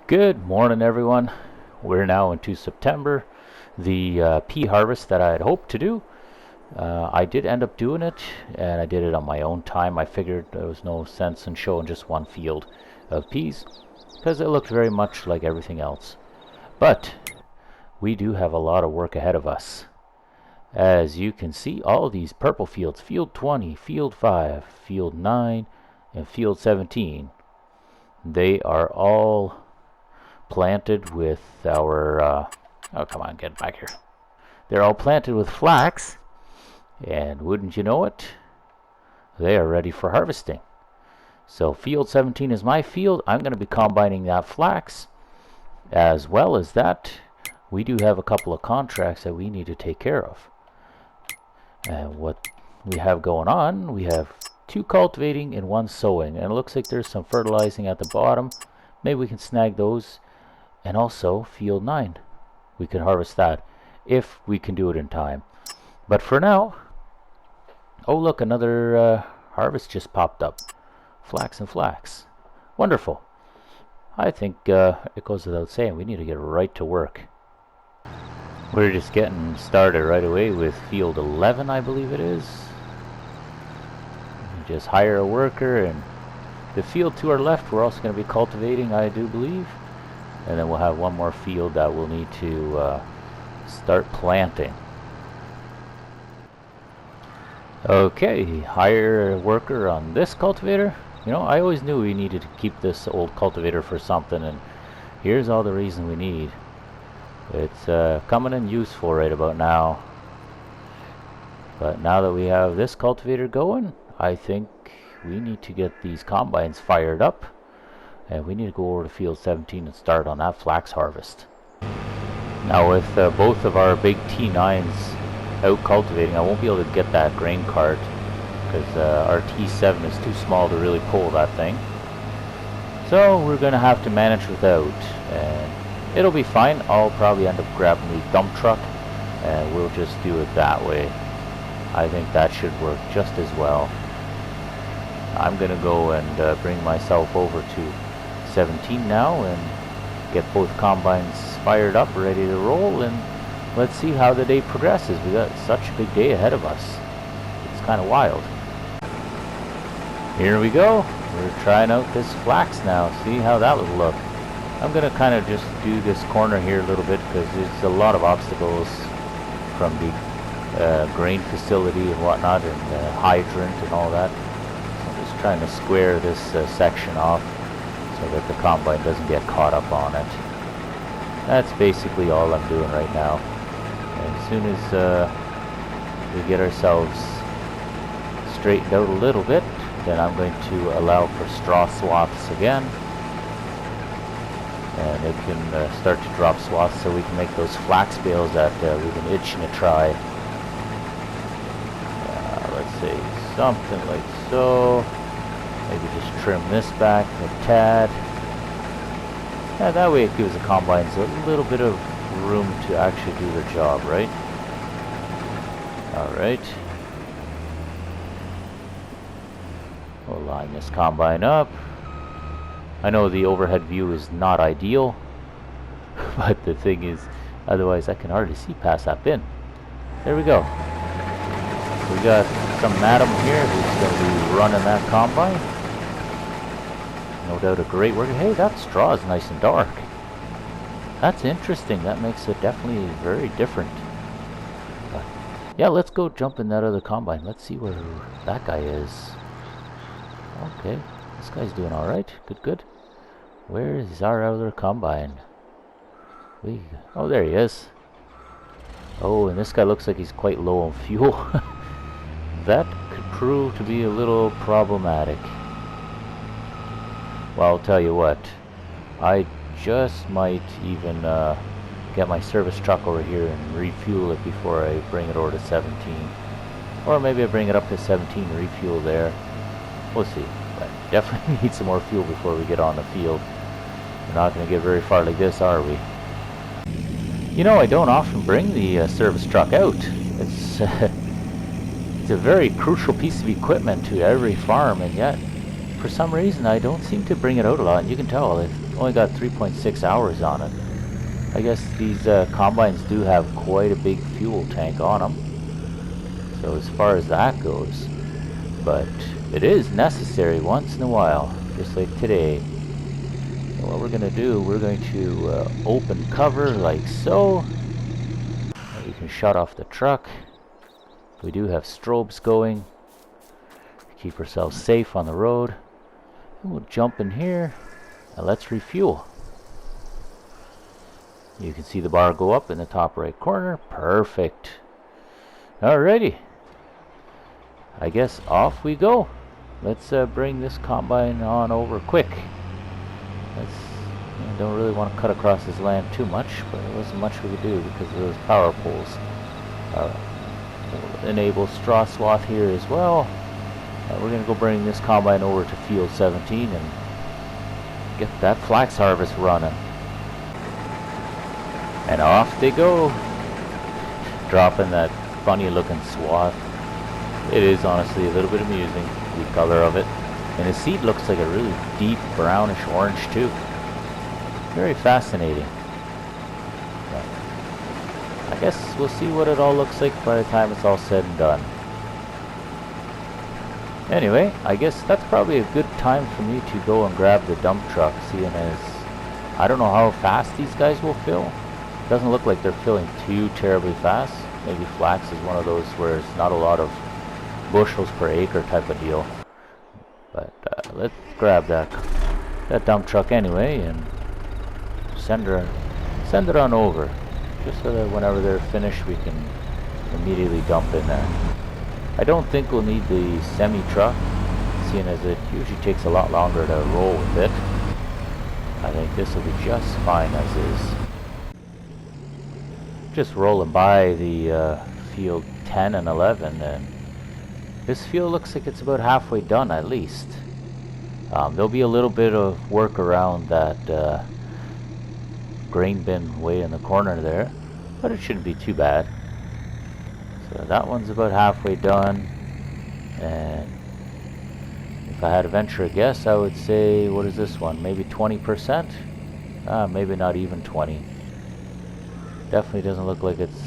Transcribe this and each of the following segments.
Good morning, everyone. We're now into September. The pea harvest that I had hoped to do, I did end up doing it, and I did it on my own time. I figured there was no sense in showing just one field of peas because it looked very much like everything else. But we do have a lot of work ahead of us. As you can see, all these purple fields, field 20, field 5, field 9, and field 17, they are all planted with our oh, come on, get back here. They're all planted with flax, and wouldn't you know it, they are ready for harvesting. So field 17 is my field. I'm going to be combining that flax. As well as that, we do have a couple of contracts that we need to take care of. And what we have going on, we have 2 cultivating and 1 sowing, and it looks like there's some fertilizing at the bottom. Maybe we can snag those. And also field 9, we can harvest that if we can do it in time. But for now, oh look, another harvest just popped up. Flax and flax. Wonderful. I think it goes without saying, we need to get right to work. We're just getting started right away with field 11, I believe it is. Just hire a worker, and the field to our left we're also going to be cultivating, I do believe. And then we'll have one more field that we'll need to start planting. Okay, hire a worker on this cultivator. You know, I always knew we needed to keep this old cultivator for something, and here's all the reason we need. It's coming in useful right about now. But now that we have this cultivator going, I think we need to get these combines fired up. And we need to go over to field 17 and start on that flax harvest. Now with both of our big T9s out cultivating, I won't be able to get that grain cart because our T7 is too small to really pull that thing. So we're going to have to manage without, and it'll be fine. I'll probably end up grabbing the dump truck and we'll just do it that way. I think that should work just as well. I'm going to go and bring myself over to 17 now and get both combines fired up, ready to roll, and let's see how the day progresses. We got such a big day ahead of us. It's kind of wild. Here we go. We're trying out this flax now. See how that would look. I'm going to kind of just do this corner here a little bit because there's a lot of obstacles from the grain facility and whatnot, and hydrant and all that. So I'm just trying to square this section off so that the combine doesn't get caught up on it. That's basically all I'm doing right now. And as soon as we get ourselves straightened out a little bit, then I'm going to allow for straw swaths again. And it can start to drop swaths so we can make those flax bales that we've been itching to try. Let's see, something like so. Maybe just trim this back a tad. Yeah, that way it gives the combines a little bit of room to actually do their job, right? Alright. We'll line this combine up. I know the overhead view is not ideal, but the thing is, otherwise I can hardly see past that bin. There we go. We got some madam here who's going to be running that combine. No doubt a great worker. Hey, that straw is nice and dark. That's interesting. That makes it definitely very different. But yeah, let's go jump in that other combine. Let's see where that guy is. Okay, this guy's doing alright. Good, good. Where is our other combine? Oh, there he is. Oh, and this guy looks like he's quite low on fuel. That could prove to be a little problematic. Well, I'll tell you what, I just might even get my service truck over here and refuel it before I bring it over to 17. Or maybe I bring it up to 17 and refuel there. We'll see. But definitely need some more fuel before we get on the field. We're not going to get very far like this, are we? You know, I don't often bring the service truck out. It's a very crucial piece of equipment to every farm, and yet for some reason I don't seem to bring it out a lot. You can tell Only got 3.6 hours on it. I guess these combines do have quite a big fuel tank on them. So as far as that goes, but it is necessary once in a while, just like today. So what we're going to do, we're going to open cover like so. We can shut off the truck. We do have strobes going to keep ourselves safe on the road. And we'll jump in here and let's refuel. You can see the bar go up in the top right corner. Perfect. Alrighty. I guess off we go. Let's bring this combine on over quick. I don't really want to cut across this land too much, but there wasn't much we could do because of those power poles. We'll enable straw swath here as well. We're going to go bring this combine over to field 17 and get that flax harvest running. And off they go, dropping that funny looking swath. It is honestly a little bit amusing, the color of it. And the seed looks like a really deep brownish orange too. Very fascinating. But I guess we'll see what it all looks like by the time it's all said and done. Anyway, I guess that's probably a good time for me to go and grab the dump truck, seeing as I don't know how fast these guys will fill. Doesn't look like they're filling too terribly fast. Maybe flax is one of those where it's not a lot of bushels per acre type of deal. But let's grab that dump truck anyway and send it on over, just so that whenever they're finished we can immediately dump in there. I don't think we'll need the semi truck, seeing as it usually takes a lot longer to roll with it. I think this will be just fine as is. Just rolling by the field 10 and 11, and this field looks like it's about halfway done at least. There'll be a little bit of work around that grain bin way in the corner there, but it shouldn't be too bad. So that one's about halfway done, and if I had to venture a guess, I would say, what is this one? Maybe 20%? Maybe not even 20. Definitely doesn't look like it's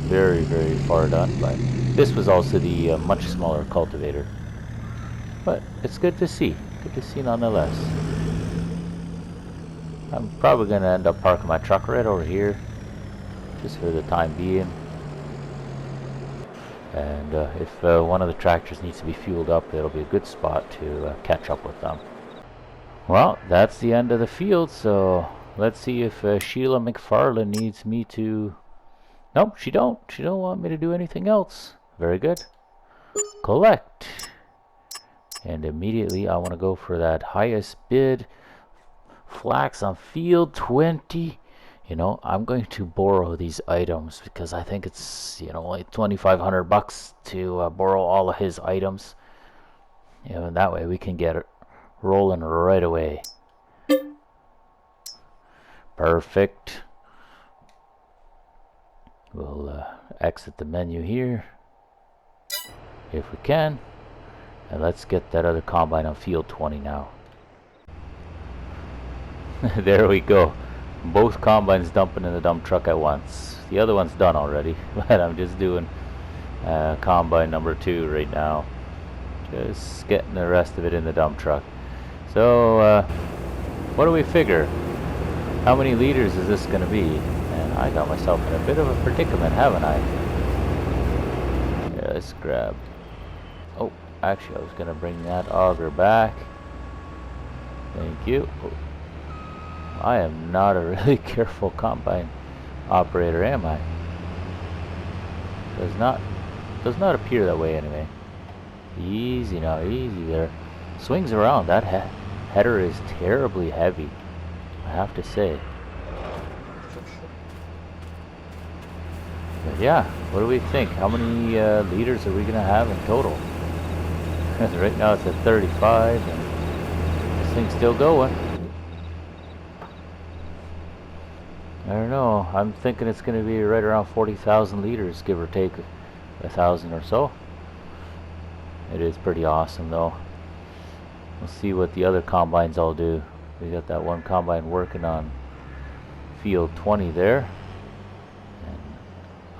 very, very far done, but this was also the much smaller cultivator. But it's good to see nonetheless. I'm probably going to end up parking my truck right over here, just for the time being. And if one of the tractors needs to be fueled up, it'll be a good spot to catch up with them. Well, that's the end of the field, so let's see if Sheila McFarlane needs me to... Nope, she don't want me to do anything else. Very good. Collect. And immediately I want to go for that highest bid. Flax on field 20. You know, I'm going to borrow these items because I think it's, you know, like $2,500 to borrow all of his items. You know, and that way we can get it rolling right away. Perfect. We'll exit the menu here if we can. And let's get that other combine on field 20 now. There we go. Both combines dumping in the dump truck at once. The other one's done already, but I'm just doing combine number 2 right now. Just getting the rest of it in the dump truck. So, what do we figure? How many liters is this going to be? And I got myself in a bit of a predicament, haven't I? Yeah, let's grab... Oh, actually I was going to bring that auger back. Thank you. Oh. I am not a really careful combine operator, am I? Does not appear that way anyway. Easy now, easy there. Swings around. That header is terribly heavy, I have to say. But yeah, what do we think? How many liters are we gonna have in total? Right now it's at 35, and this thing's still going. I don't know. I'm thinking it's going to be right around 40,000 liters, give or take 1,000 or so. It is pretty awesome, though. We'll see what the other combines all do. We got that one combine working on field 20 there. And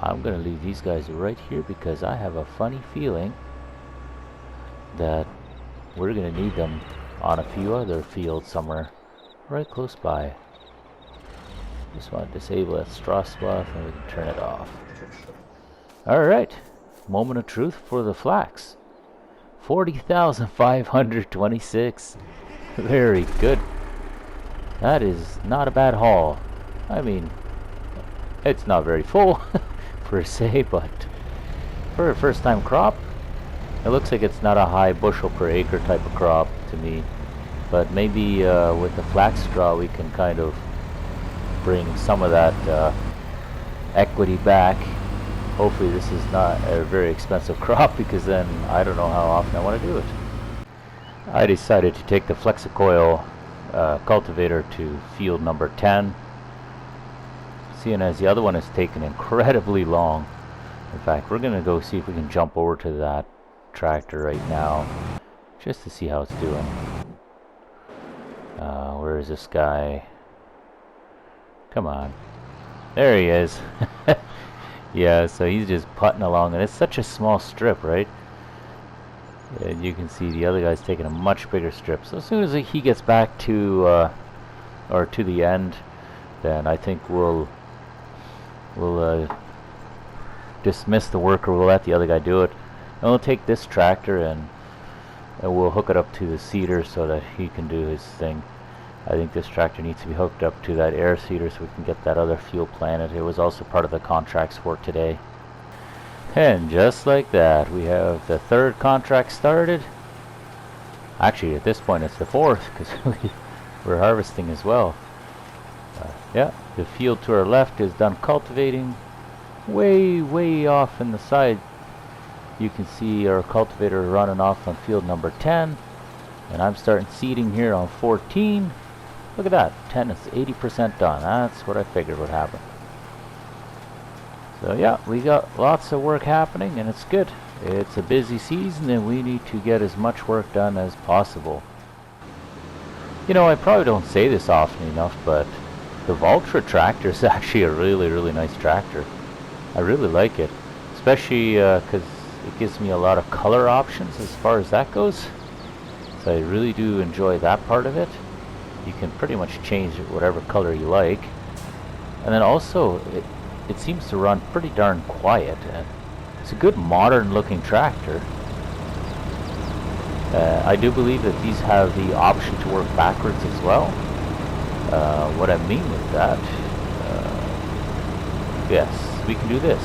I'm going to leave these guys right here because I have a funny feeling that we're going to need them on a few other fields somewhere right close by. Just want to disable that straw swath and we can turn it off. Alright, moment of truth for the flax. 40,526. Very good. That is not a bad haul. I mean, it's not very full per se, but for a first time crop, it looks like it's not a high bushel per acre type of crop to me. But maybe with the flax straw we can kind of bring some of that equity back. Hopefully this is not a very expensive crop because then I don't know how often I want to do it. I decided to take the Flexicoil cultivator to field number 10. Seeing as the other one has taken incredibly long. In fact, we're going to go see if we can jump over to that tractor right now just to see how it's doing. Where is this guy? Come on. There he is. Yeah, so he's just putting along, and it's such a small strip, right? And you can see the other guy's taking a much bigger strip. So as soon as he gets back to or to the end, then I think we'll dismiss the worker. We'll let the other guy do it, and we'll take this tractor and we'll hook it up to the seeder so that he can do his thing. I think this tractor needs to be hooked up to that air seeder so we can get that other fuel planted. It was also part of the contracts for today. And just like that, we have the third contract started. Actually, at this point it's the fourth because we're harvesting as well. Yeah, the field to our left is done cultivating. Way off in the side you can see our cultivator running off on field number 10. And I'm starting seeding here on 14. Look at that, 10 is 80% done. That's what I figured would happen. So yeah, we got lots of work happening and it's good. It's a busy season and we need to get as much work done as possible. You know, I probably don't say this often enough, but the Valtra tractor is actually a really nice tractor. I really like it, especially because it gives me a lot of color options as far as that goes. So I really do enjoy that part of it. You can pretty much change it whatever color you like. And then also, it seems to run pretty darn quiet. It's a good modern looking tractor. I do believe that these have the option to work backwards as well. What I mean with that, yes, we can do this.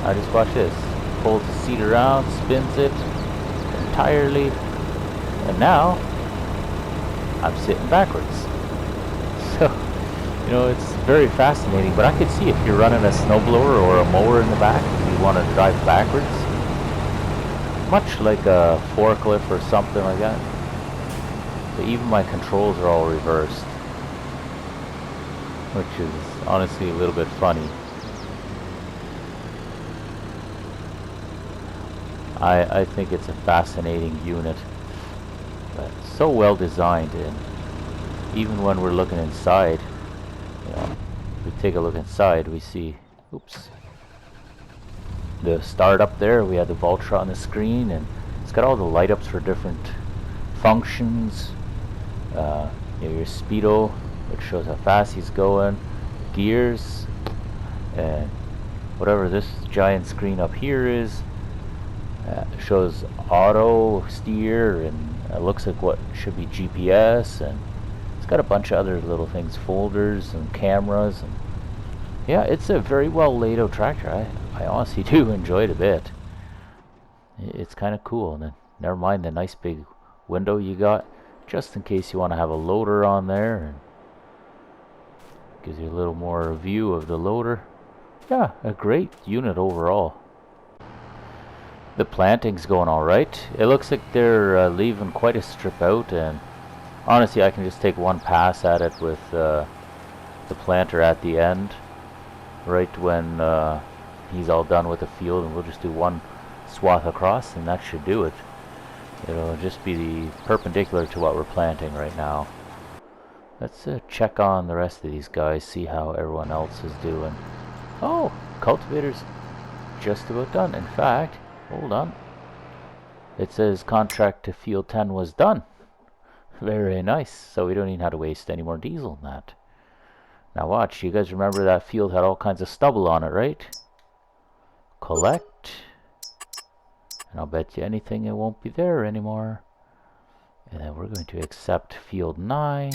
I just watch this. Pulls the seat around, spins it entirely. And now, I'm sitting backwards. So, you know, it's very fascinating, but I could see if you're running a snowblower or a mower in the back, if you want to drive backwards, much like a forklift or something like that. So even my controls are all reversed, which is honestly a little bit funny. I think it's a fascinating unit. So well designed, and even when we're looking inside, you know, if we take a look inside, we see, oops, the start up there. We have the Valtra on the screen, and it's got all the light ups for different functions. You know, your speedo, which shows how fast he's going, gears, and whatever this giant screen up here is. Shows auto steer, and it looks like what should be GPS, and it's got a bunch of other little things, folders and cameras, and yeah, it's a very well laid out tractor. I honestly do enjoy it a bit. It's kind of cool. And then never mind the nice big window you got, just in case you want to have a loader on there, and gives you a little more view of the loader. Yeah, a great unit overall. The planting's going alright. It looks like they're leaving quite a strip out, and honestly I can just take one pass at it with the planter at the end, right when he's all done with the field, and we'll just do one swath across and that should do it. It'll just be perpendicular to what we're planting right now. Let's check on the rest of these guys, see how everyone else is doing. Oh, cultivator's just about done. In fact, hold on. It says contract to field 10 was done. Very nice. So we don't even have to waste any more diesel on that. Now watch, you guys remember that field had all kinds of stubble on it, right? Collect. And I'll bet you anything it won't be there anymore. And then we're going to accept field 9.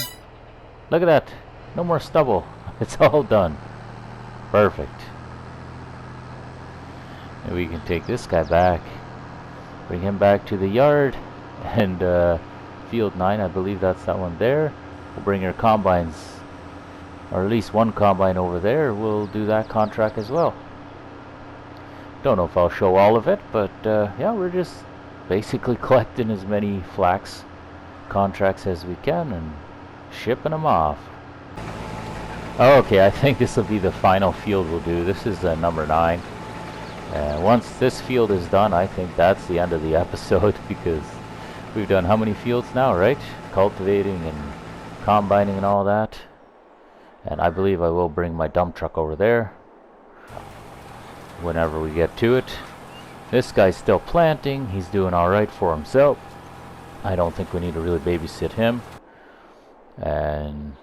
Look at that. No more stubble. It's all done. Perfect. And we can take this guy back. Bring him back to the yard. And field 9, I believe that's that one there. We'll bring our combines, or at least one combine over there. We'll do that contract as well. Don't know if I'll show all of it, but yeah, we're just basically collecting as many Flax contracts as we can and shipping them off. Okay, I think this will be the final field we'll do. This is number 9. And once this field is done, I think that's the end of the episode because we've done how many fields now, right? Cultivating and combining and all that. And I believe I will bring my dump truck over there whenever we get to it. This guy's still planting. He's doing alright for himself. I don't think we need to really babysit him. And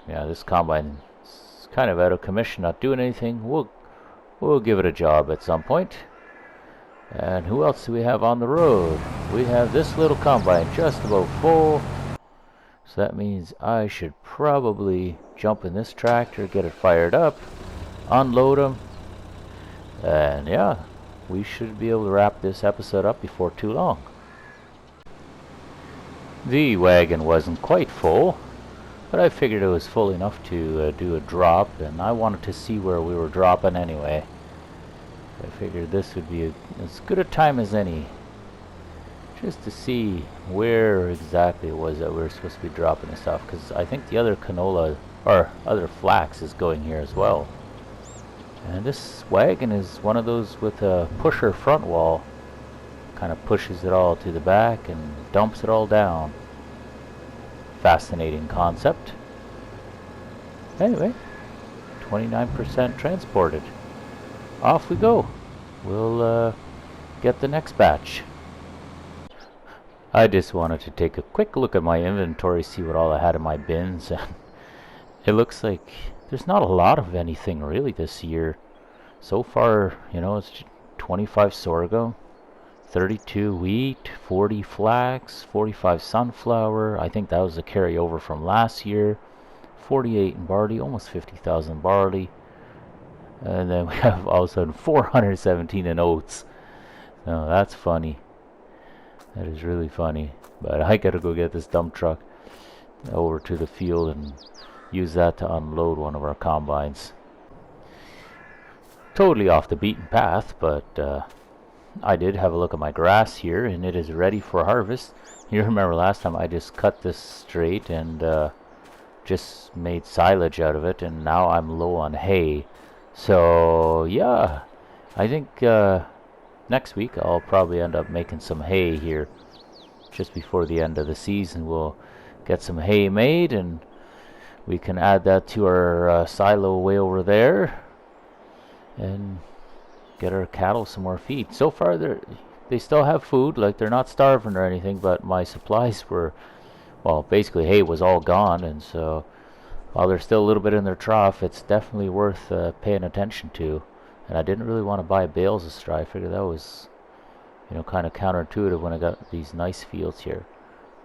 yeah, this combine is kind of out of commission, not doing anything. We'll give it a job at some point. And who else do we have on the road? We have this little combine just about full. So that means I should probably jump in this tractor, get it fired up, unload them. And yeah, we should be able to wrap this episode up before too long. The wagon wasn't quite full, but I figured it was full enough to do a drop, and I wanted to see where we were dropping anyway. I figured this would be as good a time as any, just to see where exactly it was that we were supposed to be dropping this off, because I think the other canola, or other Flax, is going here as well. And this wagon is one of those with a pusher front wall. Kind of pushes it all to the back and dumps it all down. Fascinating concept. Anyway, 29% transported. Off we go. We'll get the next batch. I just wanted to take a quick look at my inventory, see what all I had in my bins. It looks like there's not a lot of anything really this year. So far, you know, it's 25 sorghum, 32 wheat, 40 flax, 45 sunflower. I think that was a carryover from last year. 48 in barley, almost 50,000 barley. And then we have all of a sudden 417 in oats. Oh, that's funny. That is really funny. But I gotta go get this dump truck over to the field and use that to unload one of our combines. Totally off the beaten path, but I did have a look at my grass here and it is ready for harvest. You remember last time I just cut this straight and just made silage out of it, and now I'm low on hay. So yeah, I think next week I'll probably end up making some hay here. Just before the end of the season we'll get some hay made and we can add that to our silo way over there and get our cattle some more feed. So far they still have food, like they're not starving or anything, but my supplies were, well, basically hay was all gone, and so while there's still a little bit in their trough, it's definitely worth paying attention to. And I didn't really want to buy bales of straw. I figured that was, you know, kind of counterintuitive when I got these nice fields here.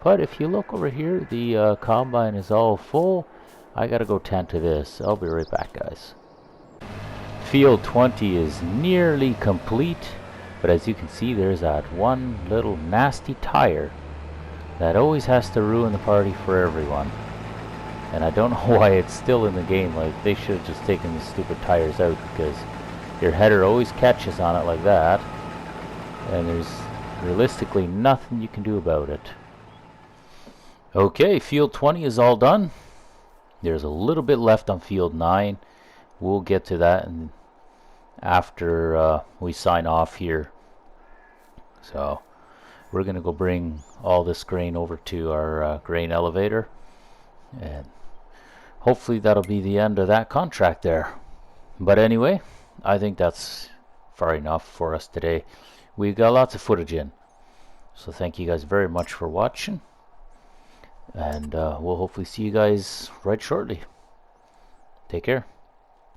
But if you look over here, the combine is all full. I gotta go tend to this. I'll be right back, guys. Field 20 is nearly complete, but as you can see, there's that one little nasty tire that always has to ruin the party for everyone. And I don't know why it's still in the game. Like, they should have just taken the stupid tires out, because your header always catches on it like that, and there's realistically nothing you can do about it. Okay, field 20 is all done. There's a little bit left on field 9. We'll get to that and after we sign off here. So we're gonna go bring all this grain over to our grain elevator and hopefully that'll be the end of that contract there. But anyway, I think that's far enough for us today. We got lots of footage in. So thank you guys very much for watching. And we'll hopefully see you guys right shortly. Take care.